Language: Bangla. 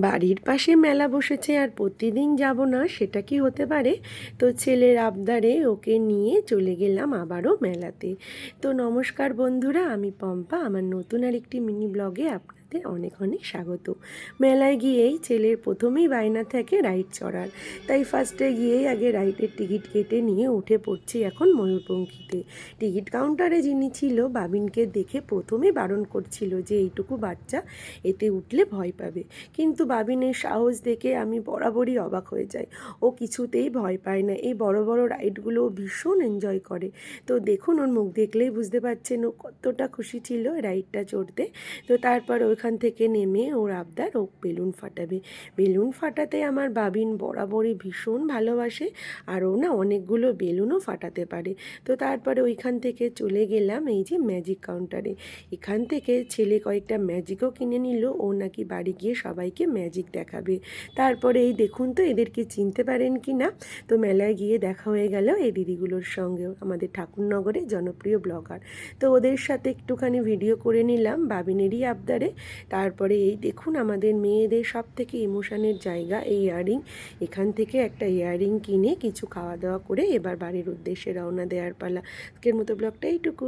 বাড়ির পাশে মেলা বসেছে আর প্রতিদিন যাব না সেটা কি হতে পারে। তো ছেলের আবদারে ওকে নিয়ে চলে গেলাম আবারও মেলাতে। তো নমস্কার বন্ধুরা, আমি পম্পা। আমার নতুন আর একটি মিনি ব্লগে আপনাদের অনেক অনেক স্বাগত। মেলায় গিয়েই ছেলের প্রথমেই বায়না থাকে রাইড চড়ার, তাই ফার্স্টে গিয়েই আগে রাইডের টিকিট কেটে নিয়ে উঠে পড়ছি এখন ময়ূরপঙ্খীতে। টিকিট কাউন্টারে যিনি ছিল বাবিনকে দেখে প্রথমেই বারণ করছিল যে এইটুকু বাচ্চা এতে উঠলে ভয় পাবে, কিন্তু বাবিনের সাহস দেখে আমি বরাবরই অবাক হয়ে যাই। ও কিছুতেই ভয় পায় না, এই বড় বড় রাইডগুলো ভীষণ এনজয় করে। তো দেখুন, ওর মুখ দেখলেই বুঝতে পারছেন ও কতটা খুশি ছিল রাইডটা চড়তে। তো তারপর ওইখান থেকে নেমে ওর আবদার ও বেলুন ফাটাবে। বেলুন ফাটাতে আমার বাবিন বরাবরই ভীষণ ভালোবাসে, আর ও না অনেকগুলো বেলুনও ফাটাতে পারে। তো তারপরে ওইখান থেকে চলে গেলাম এই যে ম্যাজিক কাউন্টারে। এখান থেকে ছেলে কয়েকটা ম্যাজিকও কিনে নিল, ও নাকি বাড়ি গিয়ে সবাইকে ম্যাজিক দেখাবে। তারপরে এই দেখুন তো এদেরকে চিনতে পারেন কি না। তো মেলায় গিয়ে দেখা হয়ে গেল এই দিদিগুলোর সঙ্গেও, আমাদের ঠাকুরনগরে জনপ্রিয় ব্লগার। তো ওদের সাথে একটুখানি ভিডিও করে নিলাম বাবিনেরই আবদারে। তারপরে এই দেখুন আমাদের মেয়েদের সব থেকে ইমোশনের জায়গা এই ইয়াররিং। এখান থেকে একটা ইয়াররিং কিনে কিছু খাওয়া দাওয়া করে এবার বাড়ির উদ্দেশ্যে রওনা দেওয়ার পালা। আজকের মতো ব্লগটা এইটুকু।